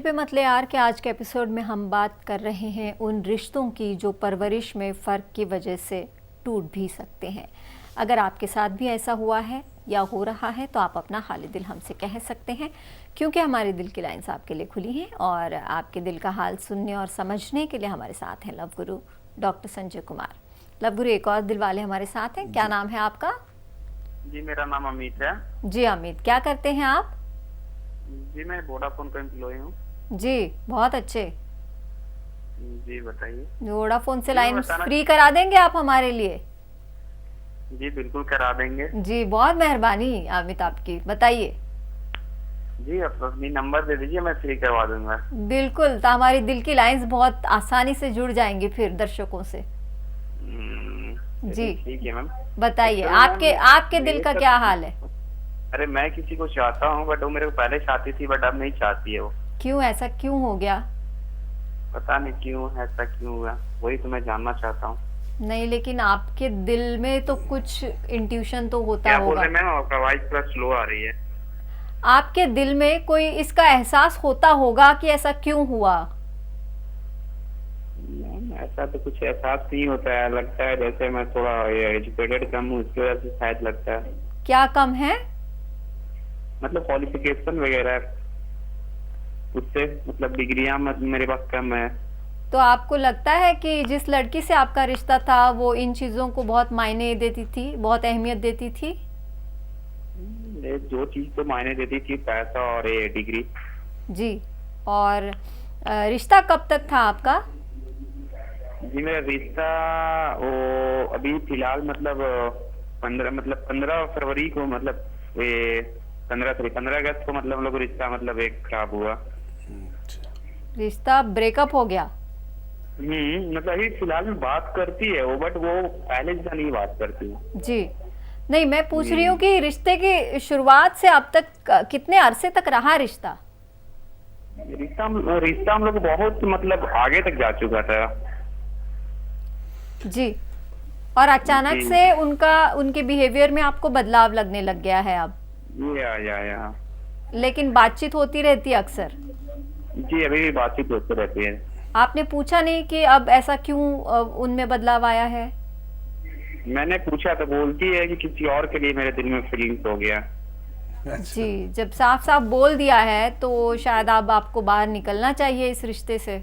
पे मत ले यार के आज के एपिसोड में हम बात कर रहे हैं उन रिश्तों की जो परवरिश में फ़र्क की वजह से टूट भी सकते हैं। अगर आपके साथ भी ऐसा हुआ है या हो रहा है तो आप अपना हाल दिल हमसे कह सकते हैं, क्योंकि हमारे दिल की लाइंस आपके लिए खुली हैं और आपके दिल का हाल सुनने और समझने के लिए हमारे साथ हैं लव गुरु डॉक्टर संजय कुमार। लव गुरु, एक और दिल वाले हमारे साथ हैं। क्या नाम है आपका? जी, मेरा नाम अमित है। जी अमित, क्या करते हैं आप? जी, मैं वोडाफोन का एम्प्लॉय हूँ। जी बहुत अच्छे। जी बताइए। वोडाफोन से लाइन फ्री करा देंगे आप हमारे लिए? जी बिल्कुल करा देंगे। जी बहुत मेहरबानी अमित आपकी, बताइए। जी आप अपनी नंबर दे दीजिए, मैं फ्री करवा दूंगा। बिल्कुल, तो हमारी दिल की लाइंस बहुत आसानी से जुड़ जाएंगी फिर दर्शकों से। जी ठीक है मैम, बताइए, आपके दिल का क्या हाल है? अरे मैं किसी को चाहता हूँ बट वो मेरे को पहले चाहती थी बट अब नहीं चाहती है वो। क्यों, ऐसा क्यों हो गया? पता नहीं क्यों ऐसा क्यों हुआ, वही तो मैं जानना चाहता हूँ। नहीं, लेकिन आपके दिल में तो कुछ इंट्यूशन तो होता क्या होगा। बोल रहे हैं मैम? आपका आवाज थोड़ा स्लो आ रही है। आपके दिल में कोई इसका एहसास होता होगा कि ऐसा क्यों हुआ। ऐसा तो कुछ एहसास नहीं होता है, लगता है जैसे मैं थोड़ा एजुकेटेड कम हूँ, इसकी वजह से शायद लगता है। क्या कम है? मतलब क्वालिफिकेशन वगैरह उससे, मतलब डिग्रियां मेरे पास कम है। तो आपको लगता है कि जिस लड़की से आपका रिश्ता था वो इन चीज़ों को बहुत मायने देती थी, बहुत अहमियत देती थी? ये जो चीज तो मायने देती थी, पैसा और ये डिग्री। जी, और रिश्ता कब तक था आपका? जी मेरा रिश्ता वो अभी फिलहाल मतलब 15 फरवरी को, मतलब ये 15 अगस्त को मतलब हम लोग रिश्ता मतलब एक खराब हुआ। रिश्ता ब्रेकअप हो गया? मतलब अभी फिलहाल में बात करती है वो, बट वो पहले जैसा नहीं बात करती है। जी नहीं, मैं पूछ रही हूँ कि रिश्ते की शुरुआत से अब तक कितने अरसे तक रहा रिश्ता? रिश्ता हम लोग बहुत मतलब आगे तक जा चुका था। जी, और अचानक से उनके बिहेवियर में आपको बदलाव लगने लग गया है अब? या लेकिन बातचीत होती रहती है अक्सर? जी अभी भी बातचीत होती रहती है। आपने पूछा नहीं कि अब ऐसा क्यों उनमें बदलाव आया है? मैंने पूछा तो बोलती है कि किसी और के लिए मेरे दिल में फीलिंग्स हो गया। जी, जब साफ साफ बोल दिया है तो शायद अब आपको बाहर निकलना चाहिए इस रिश्ते से।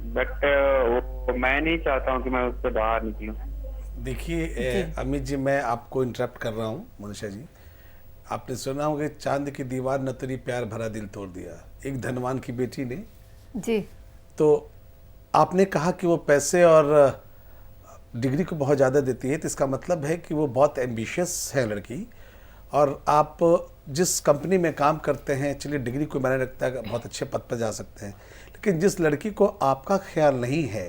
बट वो मैं नहीं चाहता हूँ कि मैं उससे बाहर निकलूं। देखिए अमित जी, मैं आपको इंटरप्ट कर रहा हूँ। मनीषा जी, आपने सुना होगा चांद की दीवार न तेरी प्यार भरा दिल तोड़ दिया, एक धनवान की बेटी ने। जी, तो आपने कहा कि वो पैसे और डिग्री को बहुत ज़्यादा देती है, तो इसका मतलब है कि वो बहुत एम्बिशियस है लड़की। और आप जिस कंपनी में काम करते हैं, चलिए डिग्री को मैंने रखता है बहुत अच्छे पद पर जा सकते हैं, लेकिन जिस लड़की को आपका ख्याल नहीं है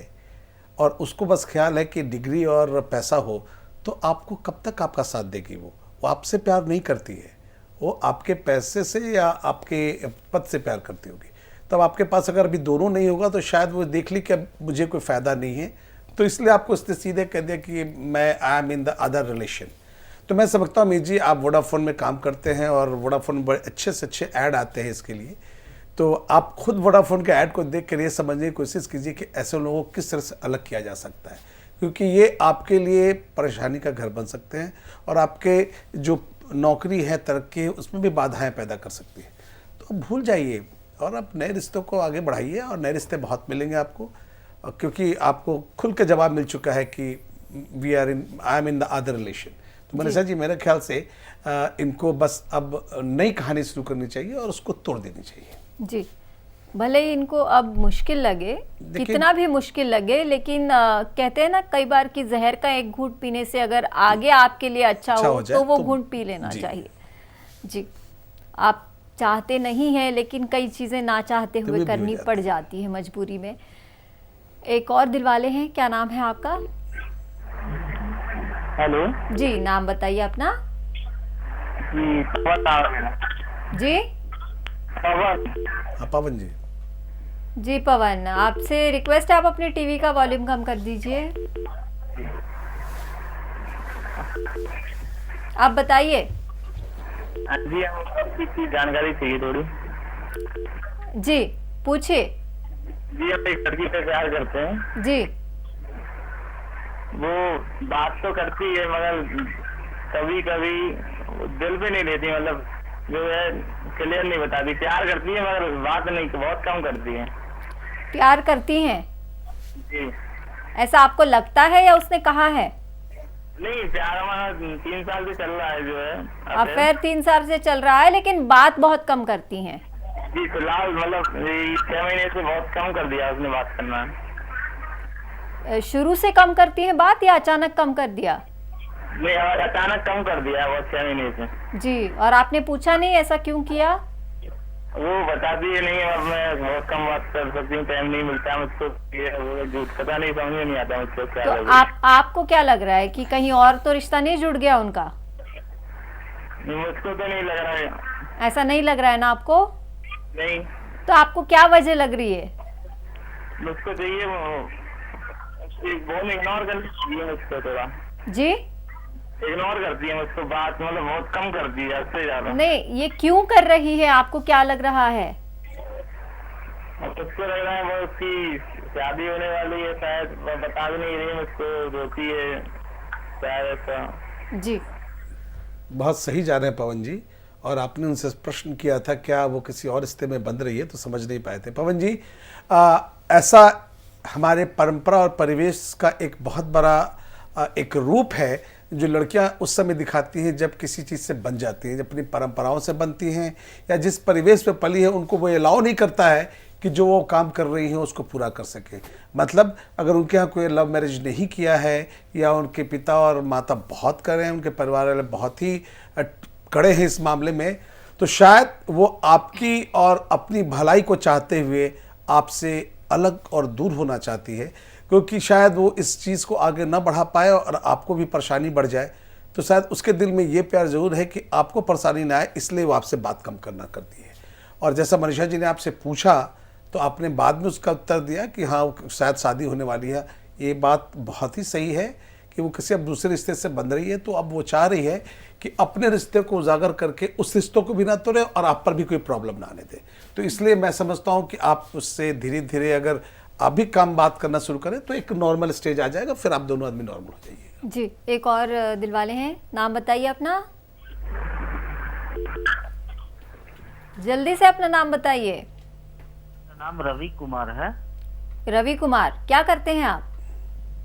और उसको बस ख्याल है कि डिग्री और पैसा हो, तो आपको कब तक आपका साथ देगी? वो आपसे प्यार नहीं करती है, वो आपके पैसे से या आपके पद से प्यार करती होगी। तब आपके पास अगर अभी दोनों नहीं होगा तो शायद वो देख ली कि अब मुझे कोई फ़ायदा नहीं है, तो इसलिए आपको उसने सीधे कह दिया कि मैं I am in the other relation. तो मैं समझता हूँ अमित जी, आप वोडाफोन में काम करते हैं और वोडाफोन में बड़े अच्छे से अच्छे ऐड आते हैं इसके लिए, तो आप खुद वोडाफोन के ऐड को देख कर ये समझने की कोशिश कीजिए कि ऐसे लोगों को किस तरह से अलग किया जा सकता है, क्योंकि ये आपके लिए परेशानी का घर बन सकते हैं और आपके जो नौकरी है, तरक्की, उसमें भी बाधाएं पैदा कर सकती है। तो भूल जाइए और आप नए रिश्तों को आगे बढ़ाइए, और नए रिश्ते बहुत मिलेंगे आपको, क्योंकि आपको खुल के जवाब मिल चुका है कि I am in the other relation. तो मनीषा जी, मेरे ख्याल से इनको बस अब नई कहानी शुरू करनी चाहिए और उसको तोड़ देनी चाहिए। जी, भले ही इनको अब मुश्किल लगे, कितना भी मुश्किल लगे, लेकिन कहते हैं ना कई बार कि जहर का एक घूंट पीने से अगर आगे आपके लिए अच्छा हो तो वो घूंट पी लेना चाहिए। जी, आप चाहते नहीं हैं लेकिन कई चीज़ें ना चाहते हुए करनी पड़ जाती है मजबूरी में। एक और दिलवाले हैं, क्या नाम है आपका? हेलो जी, नाम बताइए अपना। जी पवन। जी पवन। पवन जी। जी पवन, आपसे रिक्वेस्ट है आप अपने टीवी का वॉल्यूम कम कर दीजिए। आप बताइए। जी हमको किसी जानकारी चाहिए थोड़ी। जी पूछिए। जी हम एक लड़की से प्यार करते हैं। जी वो बात तो करती है मगर कभी कभी दिल पे नहीं देती, मतलब जो है क्लियर नहीं बताती। प्यार करती है मगर बात नहीं, बहुत कम करती है। प्यार करती हैं, जी ऐसा आपको लगता है या उसने कहा है? नहीं, प्यार हमारा 3 साल से चल रहा है जो है अफेयर 3 साल से चल रहा है, लेकिन बात बहुत कम करती हैं। जी फिलहाल मतलब ये 6 महीने से बहुत कम कर दिया उसने बात करना। शुरू से कम करती हैं बात या अचानक कम कर दिया? नहीं, अचानक कम कर दिया बहुत 6 महीने से। जी, और आपने पूछा नहीं ऐसा क्यों किया? वो बताती है नहीं, अब मैं बहुत कम बात कर सकती हूँ, टाइम नहीं मिलता मुझको, ये वो झूठ पता नहीं, समझ में नहीं आता मुझको क्या तो लगे। आपको क्या लग रहा है कि कहीं और तो रिश्ता नहीं जुड़ गया उनका? मुझको तो नहीं लग रहा है। ऐसा नहीं लग रहा है ना आपको? नहीं, तो आपको क्या वजह लग रही है? मुझको चाहिए वो इग्नोर करती है मुझको, थोड़ा जी इग्नोर करती है मुझको, बात मतलब बहुत कम करती है, उससे ज्यादा। नहीं, ये क्यों कर रही है, आपको क्या लग रहा है? मुझको लग रहा है वो उसकी शादी होने वाली है शायद, वो बता भी नहीं रही मुझको, रोती है शायद ऐसा। जी बहुत सही जा रहे हैं पवन जी। और आपने उनसे प्रश्न किया था क्या वो किसी और रिश्ते में बंध रही है, तो समझ नहीं पाए थे। पवन जी, ऐसा हमारे परंपरा और परिवेश का एक बहुत बड़ा एक रूप है जो लड़कियां उस समय दिखाती हैं जब किसी चीज़ से बन जाती हैं, जब अपनी परंपराओं से बनती हैं या जिस परिवेश में पली है उनको वो अलाउ नहीं करता है कि जो वो काम कर रही हैं उसको पूरा कर सके। मतलब अगर उनके यहाँ कोई लव मैरिज नहीं किया है या उनके पिता और माता बहुत कड़े हैं, उनके परिवार वाले बहुत ही कड़े हैं इस मामले में, तो शायद वो आपकी और अपनी भलाई को चाहते हुए आपसे अलग और दूर होना चाहती है, क्योंकि शायद वो इस चीज़ को आगे ना बढ़ा पाए और आपको भी परेशानी बढ़ जाए। तो शायद उसके दिल में ये प्यार ज़रूर है कि आपको परेशानी ना आए, इसलिए वो आपसे बात कम करना करती है। और जैसा मनीषा जी ने आपसे पूछा तो आपने बाद में उसका उत्तर दिया कि हाँ शायद शादी होने वाली है। ये बात बहुत ही सही है कि वो किसी अब दूसरे रिश्ते से बंध रही है, तो अब वो चाह रही है कि अपने रिश्ते को उजागर करके उस रिश्तों को भी ना तोड़े और आप पर भी कोई प्रॉब्लम ना आने दे। तो इसलिए मैं समझता हूँ कि आप उससे धीरे धीरे अगर आप भी काम बात करना शुरू करें तो एक नॉर्मल स्टेज आ जाएगा, फिर आप दोनों आदमी नॉर्मल हो जाइएगा। जी, एक और दिलवाले हैं, नाम बताइए अपना, जल्दी से अपना नाम बताइए। नाम रवि कुमार है। रवि कुमार, क्या करते हैं आप?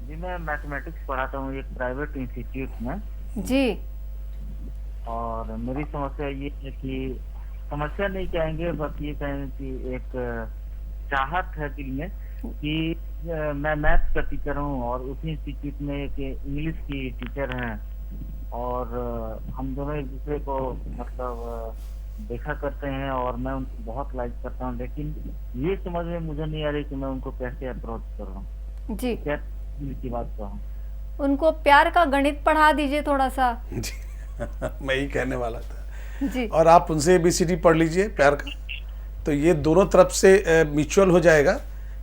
जी मैं मैथमेटिक्स पढ़ाता हूँ एक प्राइवेट इंस्टीट्यूट में। जी और मेरी समस्या ये है कि, समस्या नहीं कहेंगे, बस ये कहेंगे कि एक चाहत है दिल में कि मैं मैथ्स का टीचर हूँ और उसी इंस्टीट्यूट में एक इंग्लिश की टीचर हैं, और हम दोनों एक दूसरे को मतलब देखा करते हैं और मैं उनको बहुत लाइक करता हूँ, लेकिन ये समझ में मुझे नहीं आ रही कि मैं उनको कैसे अप्रोच करूँ। जी, क्या की बात कहूँ, उनको प्यार का गणित पढ़ा दीजिए थोड़ा सा। जी मैं ही कहने वाला था। जी और आप उनसे ABCD पढ़ लीजिए प्यार का, तो ये दोनों तरफ से म्यूचुअल हो जाएगा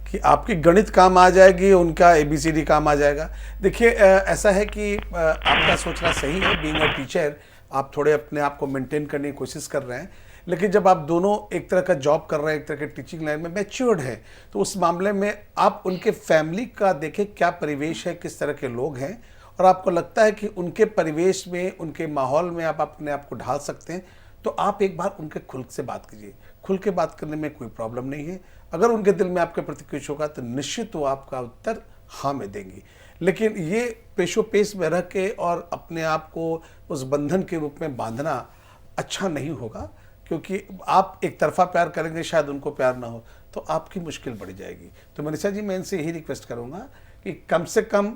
कि आपकी गणित काम आ जाएगी, उनका ABCD काम आ जाएगा। देखिए ऐसा है कि आपका सोचना सही है, बीइंग अ टीचर आप थोड़े अपने आप को मेंटेन करने की कोशिश कर रहे हैं, लेकिन जब आप दोनों एक तरह का जॉब कर रहे हैं, एक तरह के टीचिंग लाइन में मैच्योर्ड हैं, तो उस मामले में आप उनके फैमिली का देखें क्या परिवेश है, किस तरह के लोग हैं, और आपको लगता है कि उनके परिवेश में, उनके माहौल में आप अपने आप को ढाल सकते हैं, तो आप एक बार उनके खुल से बात कीजिए। खुल के बात करने में कोई प्रॉब्लम नहीं है। अगर उनके दिल में आपके प्रति कुछ होगा तो निश्चित वो आपका उत्तर हाँ में देंगी, लेकिन ये पेशो पेश में रह के और अपने आप को उस बंधन के रूप में बांधना अच्छा नहीं होगा, क्योंकि आप एक तरफा प्यार करेंगे, शायद उनको प्यार ना हो तो आपकी मुश्किल बढ़ जाएगी। तो मनीषा जी, मैं इनसे यही रिक्वेस्ट करूँगा कि कम से कम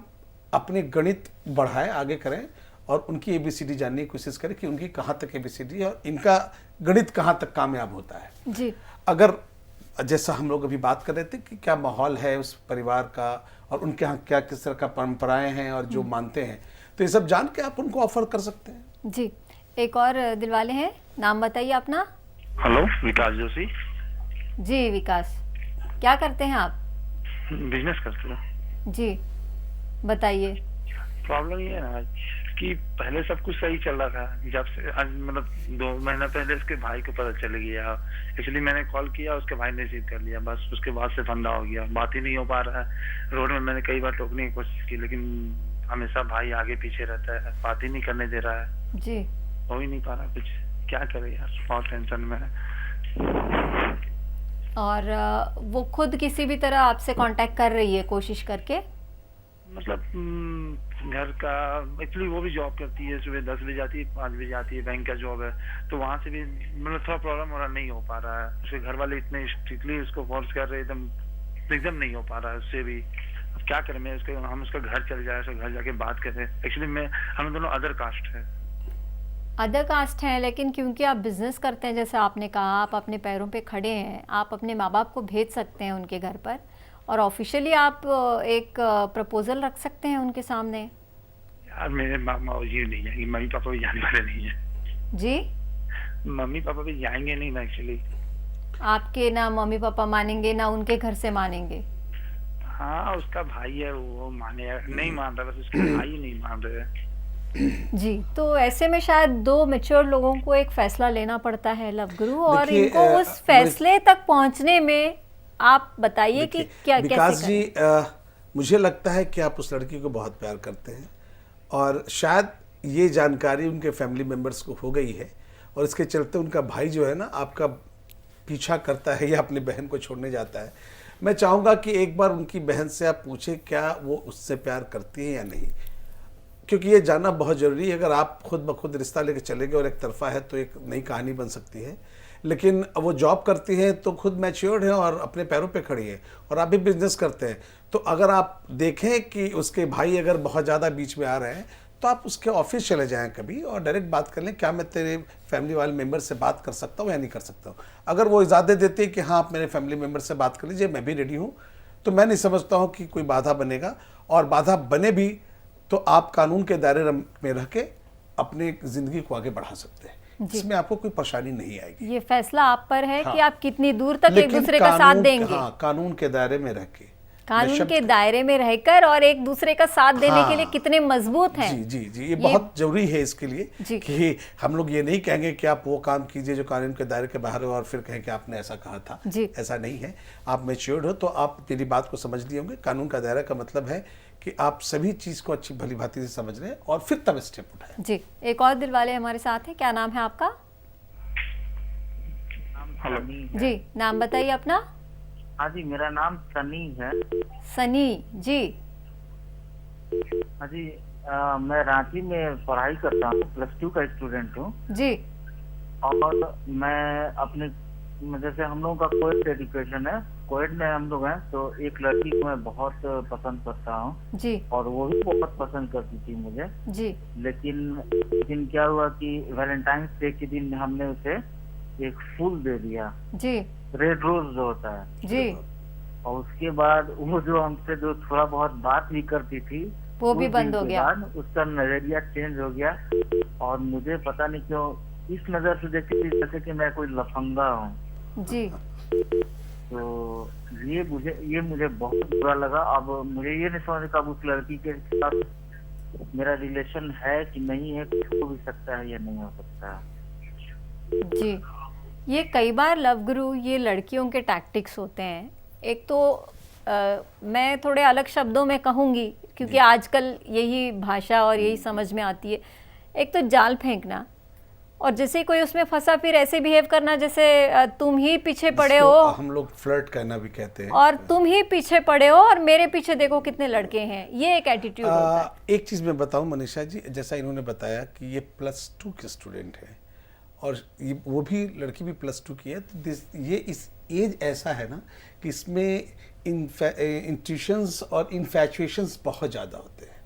अपने गणित बढ़ाएं, आगे करें और उनकी ABCD जानने की कोशिश करें कि उनकी कहाँ तक ABCD है और इनका गणित कहाँ तक कामयाब होता है। जी, अगर जैसा हम लोग अभी बात कर रहे थे कि क्या माहौल है उस परिवार का और उनके यहाँ क्या किस तरह का परंपराएं हैं और जो मानते हैं, तो ये सब जान के आप उनको ऑफर कर सकते हैं। जी, एक और दिलवाले हैं, नाम बताइए अपना। हेलो, विकास जोशी। जी विकास, क्या करते हैं आप? बिजनेस करते हैं। जी बताइए। प्रॉब्लम ये है ना, कि पहले सब कुछ सही चल रहा था, जब से आज मतलब 2 महीना पहले उसके भाई को पता चल गया। इसलिए मैंने कॉल किया, उसके भाई ने रिसीव कर लिया, बस उसके बाद से फंदा हो गया, बात ही नहीं हो पा रहा है। रोड में मैंने कई बार टोकने की कोशिश की, लेकिन हमेशा भाई आगे पीछे रहता है, बात ही नहीं करने दे रहा है, जी। हो ही नहीं पा रहा कुछ। क्या करे यार, बहुत टेंशन में है। और वो खुद किसी भी तरह आपसे कांटेक्ट कर रही है कोशिश करके? मतलब घर का एक्चुअली वो भी जॉब करती है, सुबह 10 बजे जाती है, 5 बजे आती है, बैंक का जॉब है, तो वहां से भी मतलब थोड़ा प्रॉब्लम हो रहा, नहीं हो पा रहा है। उसके घर वाले इतने स्ट्रिक्टली उसको फोर्स कर रहे, एकदम नहीं हो पा रहा है उससे भी। अब क्या करें, मैं हम उसका घर चल जाए, उसका घर जाके बात करें। एक्चुअली हम दोनों अदर कास्ट है। अदर कास्ट हैं, लेकिन क्योंकि आप बिजनेस करते हैं, जैसे आपने कहा, आप अपने पैरों पे खड़े हैं, आप अपने माँ बाप को भेज सकते हैं उनके घर पर, और ऑफिशियली आप एक प्रपोजल रख सकते हैं उनके सामने। यार मेरे मामा जी नहीं जाएंगे, मम्मी पापा भी जाने वाले नहीं है जी। मम्मी पापा भी जाएंगे नहीं ना एक्चुअली। आपके ना मम्मी पापा मानेंगे ना उनके घर से मानेंगे? हाँ, उसका भाई है, वो नहीं मान रहा, बस उसके भाई नहीं मान रहे। जी, तो ऐसे में शायद 2 मैच्योर लोगों को एक फैसला लेना पड़ता है लव गुरु, और देखिए, इनको उस फैसले तक पहुंचने में आप बताइए कि क्या विकास कैसे जी, करें? मुझे लगता है कि आप उस लड़की को बहुत प्यार करते हैं, और शायद ये जानकारी उनके फैमिली मेम्बर्स को हो गई है, और इसके चलते उनका भाई जो है ना आपका पीछा करता है या अपनी बहन को छोड़ने जाता है। मैं चाहूँगा कि एक बार उनकी बहन से आप पूछें क्या वो उससे प्यार करती है या नहीं, क्योंकि ये जानना बहुत ज़रूरी है। अगर आप खुद ब खुद रिश्ता लेके चले गए और एक तरफा है तो एक नई कहानी बन सकती है, लेकिन वो जॉब करती है तो खुद मैच्योर्ड है और अपने पैरों पे खड़ी है, और आप भी बिजनेस करते हैं, तो अगर आप देखें कि उसके भाई अगर बहुत ज़्यादा बीच में आ रहे हैं तो आप उसके ऑफिस चले जाएं कभी और डायरेक्ट बात कर लें, क्या मैं तेरे फैमिली वाले मेम्बर से बात कर सकता हूँ या नहीं कर सकता हूँ। अगर वो इजाज़त देते हैं कि हाँ आप मेरे फैमिली मेम्बर से बात कर लीजिए, मैं भी रेडी हूँ, तो मैं नहीं समझता हूँ कि कोई बाधा बनेगा, और बाधा बने भी तो आप कानून के दायरे में रह के अपनी ज़िंदगी को आगे बढ़ा सकते हैं, इसमें आपको कोई परेशानी नहीं आएगी। ये फैसला आप पर है हाँ। कि आप कितनी दूर तक एक लेकिन दूसरे का साथ देंगे। हाँ, कानून के दायरे में रह के, कानून के दायरे में रहकर, और एक दूसरे का साथ देने के लिए कितने मजबूत हैं। जी जी जी, ये बहुत जरूरी है इसके लिए कि हम लोग ये नहीं कहेंगे कि आप वो काम कीजिए जो कानून के दायरे के बाहर हो और फिर कहें कि आपने ऐसा कहा था। ऐसा नहीं है, आप मैच्योर्ड हो तो आप मेरी बात को समझ लिए होंगे। कानून का दायरा का मतलब है कि आप सभी चीज को अच्छी भली भांति से समझ रहे हैं और फिर तब स्टेप उठाएं। जी, एक और दिल वाले हमारे साथ हैं, क्या नाम है आपका? हेलो जी, नाम बताइए अपना। हाँ जी, मेरा नाम सनी है। सनी जी। हाँ जी, मैं रांची में पढ़ाई करता हूँ, +2 का स्टूडेंट हूँ जी। और मैं अपने जैसे हम लोगों का कोएड एजुकेशन है, कोएड में हम लोग हैं, तो एक लड़की को मैं बहुत पसंद करता हूँ जी। और वो भी बहुत पसंद करती थी मुझे जी। लेकिन क्या हुआ कि वैलेंटाइंस डे के दिन हमने उसे एक फूल दे दिया जी। रेड रोज जो होता है जी। और उसके बाद वो जो हमसे जो थोड़ा बहुत बात भी करती थी वो भी बंद हो गया। उसका नजरिया चेंज हो गया और मुझे पता नहीं क्यों इस नजर से देखती थी जैसे कि मैं कोई लफंगा हूँ जी। तो ये मुझे बहुत बुरा लगा। अब मुझे ये नहीं समझ कब उस लड़की के साथ मेरा रिलेशन है कि नहीं है, कुछ हो भी सकता है या नहीं हो सकता है। जी, ये कई बार लव गुरु ये लड़कियों के टैक्टिक्स होते हैं। एक तो मैं थोड़े अलग शब्दों में कहूँगी क्योंकि आजकल यही भाषा और यही समझ में आती है। एक तो जाल फेंकना और जैसे कोई उसमें फंसा फिर ऐसे बिहेव करना जैसे तुम ही पीछे पड़े हो, हम लोग फ्लर्ट करना भी कहते हैं, और तुम ही पीछे पड़े हो और मेरे पीछे देखो कितने लड़के हैं, ये एक एटीट्यूड होता है। एक चीज़ मैं बताऊं मनीषा जी, जैसा इन्होंने बताया कि ये +2 के स्टूडेंट है और ये वो भी लड़की भी +2 की है, तो ये इस एज ऐसा है ना कि इसमें इंट्यूशंस और इन्फैचुएशंस बहुत ज़्यादा होते हैं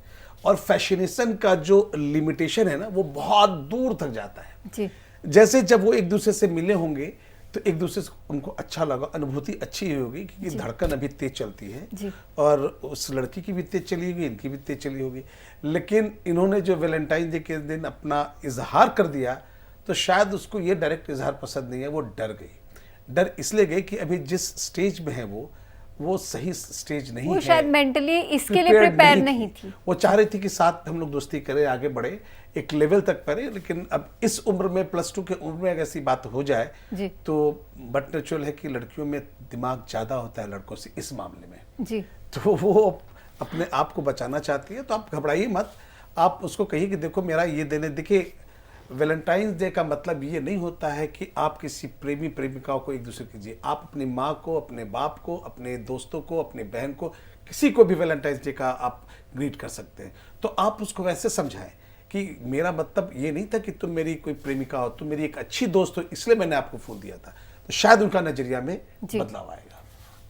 और फैशनेशन का जो लिमिटेशन है ना वो बहुत दूर तक जाता है जी। जैसे जब वो एक दूसरे से मिले होंगे तो एक दूसरे से उनको अच्छा लगा, अनुभूति अच्छी होगी क्योंकि धड़कन अभी तेज चलती है जी। और उस लड़की की भी तेज चली होगी, इनकी भी तेज चली होगी, लेकिन इन्होंने जो वैलेंटाइन डे के दिन अपना इजहार कर दिया तो शायद उसको ये डायरेक्ट इजहार पसंद नहीं है, वो डर गई। डर इसलिए गई कि अभी जिस स्टेज में है वो वो सही स्टेज नहीं वो है, शायद मेंटली इसके लिए prepared प्रिपेयर नहीं थी। वो चाह रही थी कि साथ हम लोग दोस्ती करें, आगे बढ़े, एक लेवल तक करें, लेकिन अब इस उम्र में, +2 के उम्र में अगर ऐसी बात हो जाए जी तो बट नेचुरल है कि लड़कियों में दिमाग ज़्यादा होता है लड़कों से इस मामले में, जी तो वो अपने आप को बचाना चाहती है। तो आप घबराइए मत, आप उसको कहिए कि देखो मेरा ये देने, देखिए वैलेंटाइंस डे का मतलब ये नहीं होता है कि आप किसी प्रेमी प्रेमिकाओं को एक दूसरे कीजिए, आप अपनी माँ को, अपने बाप को, अपने दोस्तों को, अपनी बहन को, किसी को भी वैलेंटाइंस डे का आप ग्रीट कर सकते हैं। तो आप उसको वैसे समझाएं कि मेरा मतलब ये नहीं था कि तुम मेरी कोई प्रेमिका हो, तुम मेरी एक अच्छी दोस्त हो, इसलिए मैंने आपको फूल दिया था। तो शायद उनका नजरिया में जी। बदलाव आएगा।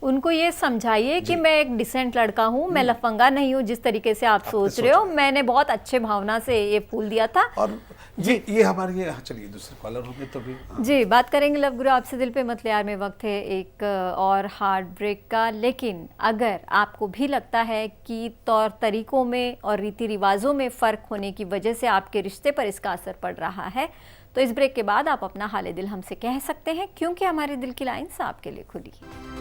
उनको ये समझाइए कि मैं एक डिसेंट लड़का हूँ, मैं लफंगा नहीं हूँ जिस तरीके से आप सोच रहे हो, मैंने बहुत अच्छे भावना से ये फूल दिया था। और ये हमारे ये, चलिए दूसरे कॉलर होंगे तो भी जी बात करेंगे लव गुरु आपसे दिल पे मत ले यार में। वक्त है एक और हार्ट ब्रेक का, लेकिन अगर आपको भी लगता है कि तौर तरीकों में और रीति रिवाजों में फ़र्क होने की वजह से आपके रिश्ते पर इसका असर पड़ रहा है, तो इस ब्रेक के बाद आप अपना हाल दिल हमसे कह सकते हैं, क्योंकि हमारे दिल की लाइन्स आपके लिए खुली है।